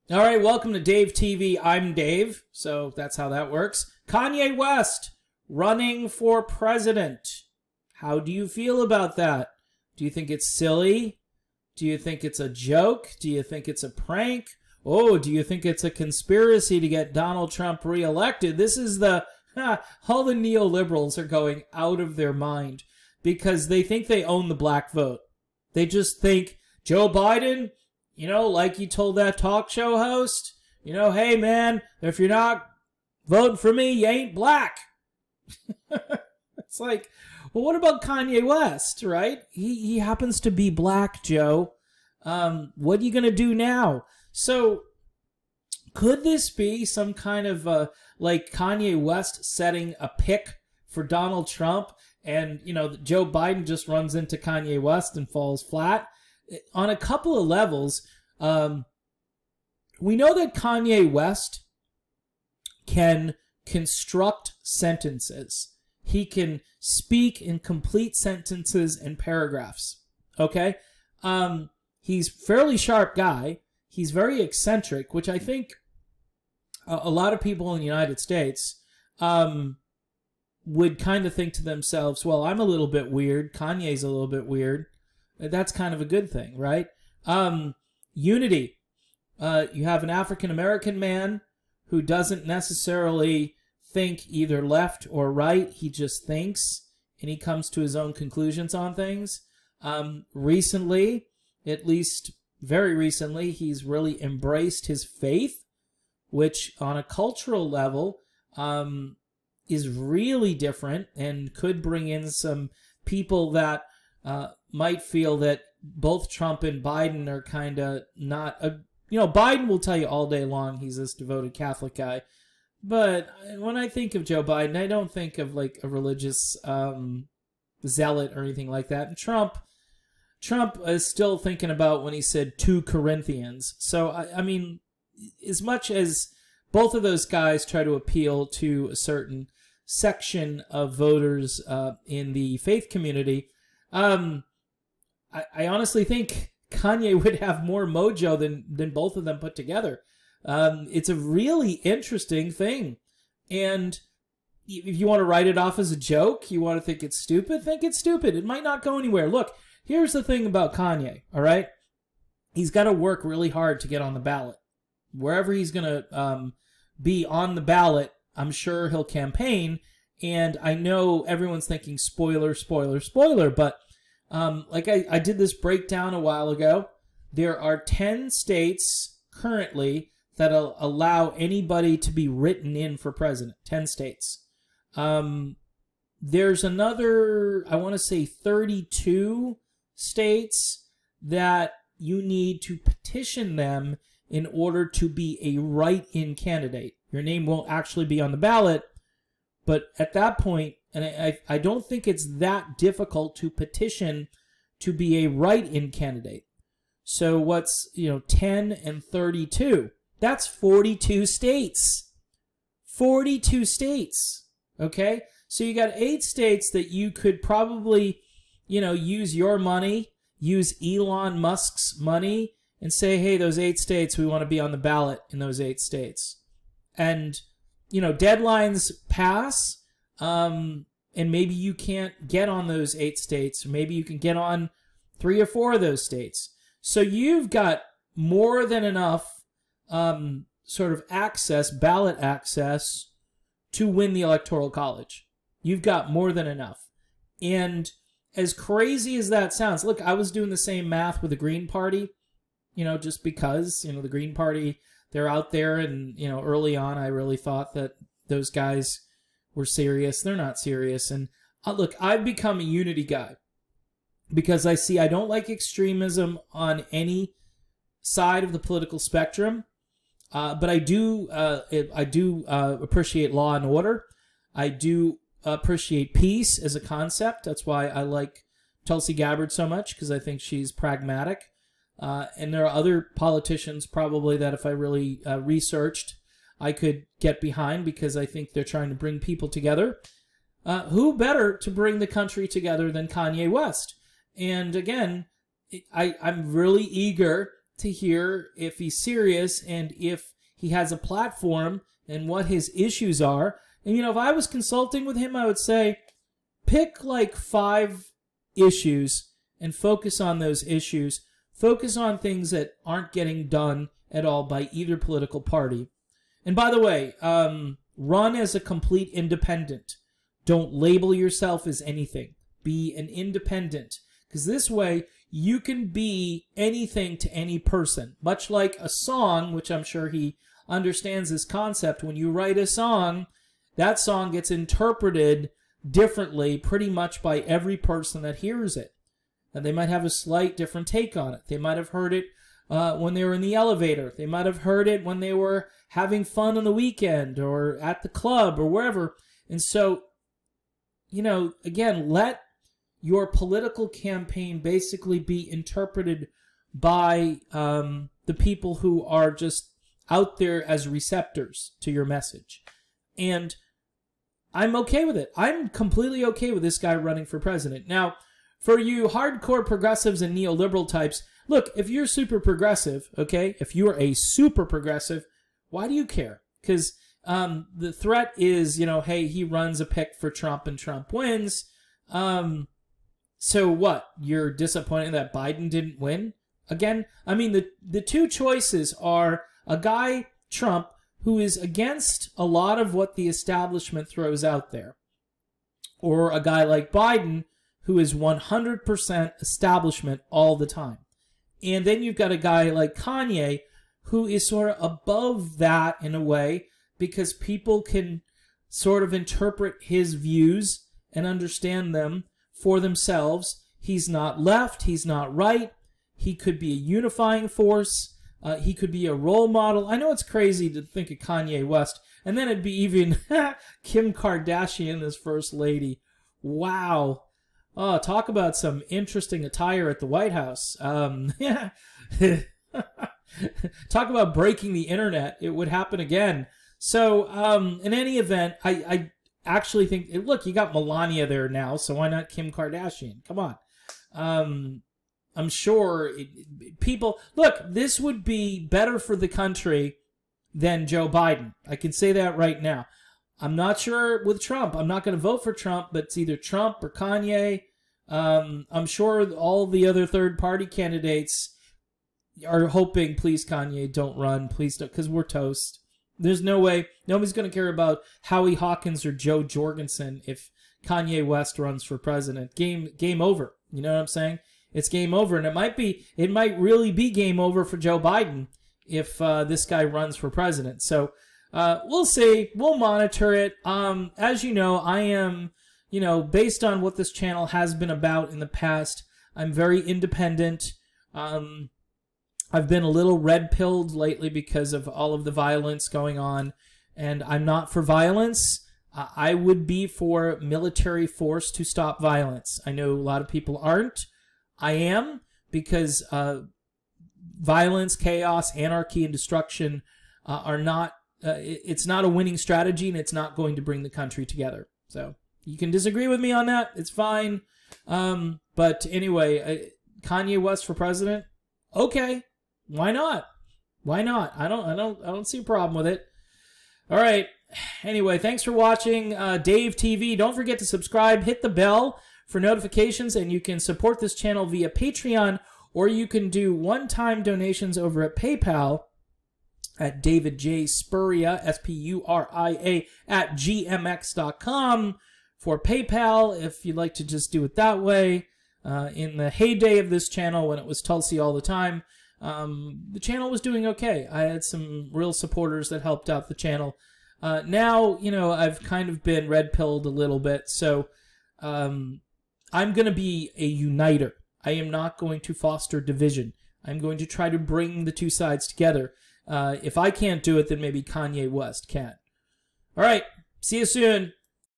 All right, welcome to Dave TV. I'm Dave, so that's how that works. Kanye West running for president. How do you feel about that? Do you think it's silly? Do you think it's a joke? Do you think it's a prank? Oh, do you think it's a conspiracy to get Donald Trump reelected? This is all the neoliberals are going out of their mind because they think they own the black vote. They just think Joe Biden, like you told that talk show host, hey man, if you're not voting for me, you ain't black. It's like, well, what about Kanye West, right? He happens to be black, Joe. What are you going to do now? So could this be some kind of like Kanye West setting a pick for Donald Trump and, Joe Biden just runs into Kanye West and falls flat? On a couple of levels, we know that Kanye West can construct sentences. He can speak in complete sentences and paragraphs. Okay? He's a fairly sharp guy. He's very eccentric, which I think a lot of people in the United States would kind of think to themselves, well, I'm a little bit weird. Kanye's a little bit weird. That's kind of a good thing, right? Unity. You have an African-American man who doesn't necessarily think either left or right. He just thinks, and he comes to his own conclusions on things. Recently, at least very recently, he's really embraced his faith, which on a cultural level is really different and could bring in some people that might feel that both Trump and Biden are kind of not Biden will tell you all day long he's this devoted Catholic guy, but when I think of Joe Biden, I don't think of like a religious zealot or anything like that. And Trump is still thinking about when he said 2 Corinthians. So I mean, as much as both of those guys try to appeal to a certain section of voters in the faith community, I honestly think Kanye would have more mojo than both of them put together. It's a really interesting thing. And if you want to write it off as a joke, you want to think it's stupid, think it's stupid. It might not go anywhere. Look, here's the thing about Kanye, all right? He's got to work really hard to get on the ballot. Wherever he's going to be on the ballot, I'm sure he'll campaign. And I know everyone's thinking spoiler, spoiler, spoiler, but like I did this breakdown a while ago. There are 10 states currently that allow anybody to be written in for president. 10 states. There's another, I want to say 32 states that you need to petition them in order to be a write-in candidate. Your name won't actually be on the ballot, but at that point, and I don't think it's that difficult to petition to be a write-in candidate. So what's, 10 and 32? That's 42 states. 42 states, okay? So you got 8 states that you could probably, use your money, use Elon Musk's money, and say, hey, those 8 states, we want to be on the ballot in those 8 states. And, deadlines pass, and maybe you can't get on those 8 states, or maybe you can get on 3 or 4 of those states. So you've got more than enough sort of access, ballot access, to win the Electoral College. You've got more than enough. And as crazy as that sounds, look, I was doing the same math with the Green Party, just because, the Green Party, they're out there, and, early on I really thought that those guys were serious. They're not serious. And look, I've become a unity guy because I don't like extremism on any side of the political spectrum. But I do appreciate law and order. I do appreciate peace as a concept. That's why I like Tulsi Gabbard so much, because I think she's pragmatic. And there are other politicians probably that if I really researched, I could get behind, because I think they're trying to bring people together. Who better to bring the country together than Kanye West? And again, I'm really eager to hear if he's serious and if he has a platform and what his issues are. And, you know, if I was consulting with him, I would say, pick like 5 issues and focus on those issues. Focus on things that aren't getting done at all by either political party. And by the way, run as a complete independent. Don't label yourself as anything. Be an independent. Because this way, you can be anything to any person. Much like a song, which I'm sure he understands this concept. When you write a song, that song gets interpreted differently pretty much by every person that hears it. And they might have a slight different take on it. They might have heard it when they were in the elevator. They might have heard it when they were having fun on the weekend or at the club or wherever. And so, you know, again, let your political campaign basically be interpreted by the people who are just out there as receptors to your message. And I'm okay with it. I'm completely okay with this guy running for president. Now, for you hardcore progressives and neoliberal types, look, if you're super progressive, okay, if you're a super progressive, why do you care? Because the threat is, you know, hey, he runs a pick for Trump and Trump wins. So what? You're disappointed that Biden didn't win? Again, I mean, the 2 choices are a guy, Trump, who is against a lot of what the establishment throws out there, or a guy like Biden, who is 100% establishment all the time. And then you've got a guy like Kanye, who is sort of above that in a way, because people can sort of interpret his views and understand them for themselves. He's not left, he's not right. He could be a unifying force. He could be a role model. I know it's crazy to think of Kanye West. And then it'd be even Kim Kardashian as first lady. Wow. Oh, talk about some interesting attire at the White House. Talk about breaking the internet. It would happen again. So, in any event, I actually think, look, you got Melania there now, so why not Kim Kardashian? Come on. I'm sure people, look, this would be better for the country than Joe Biden. I can say that right now. I'm not sure with Trump. I'm not going to vote for Trump, but it's either Trump or Kanye. I'm sure all the other third-party candidates are hoping, please, Kanye, don't run. Please don't, because we're toast. There's no way. Nobody's going to care about Howie Hawkins or Joe Jorgensen if Kanye West runs for president. Game over. You know what I'm saying? It's game over. And it might really be game over for Joe Biden if this guy runs for president. So we'll see. We'll monitor it. As you know, I am, based on what this channel has been about in the past, I'm very independent. I've been a little red-pilled lately because of all of the violence going on, and I'm not for violence. I would be for military force to stop violence. I know a lot of people aren't. I am, because violence, chaos, anarchy, and destruction are not, it's not a winning strategy, and it's not going to bring the country together. So you can disagree with me on that. It's fine. But anyway, Kanye West for president? Okay. Why not? Why not? I don't see a problem with it. All right. Anyway, thanks for watching Dave TV. Don't forget to subscribe, hit the bell for notifications, and you can support this channel via Patreon, or you can do one-time donations over at PayPal at David J. Spuria, S-P-U-R-I-A, at gmx.com for PayPal, if you'd like to just do it that way. In the heyday of this channel, when it was Tulsi all the time, the channel was doing okay. I had some real supporters that helped out the channel. Now, I've kind of been red-pilled a little bit, so I'm going to be a uniter. I am not going to foster division. I'm going to try to bring the two sides together. If I can't do it, then maybe Kanye West can. All right, see you soon.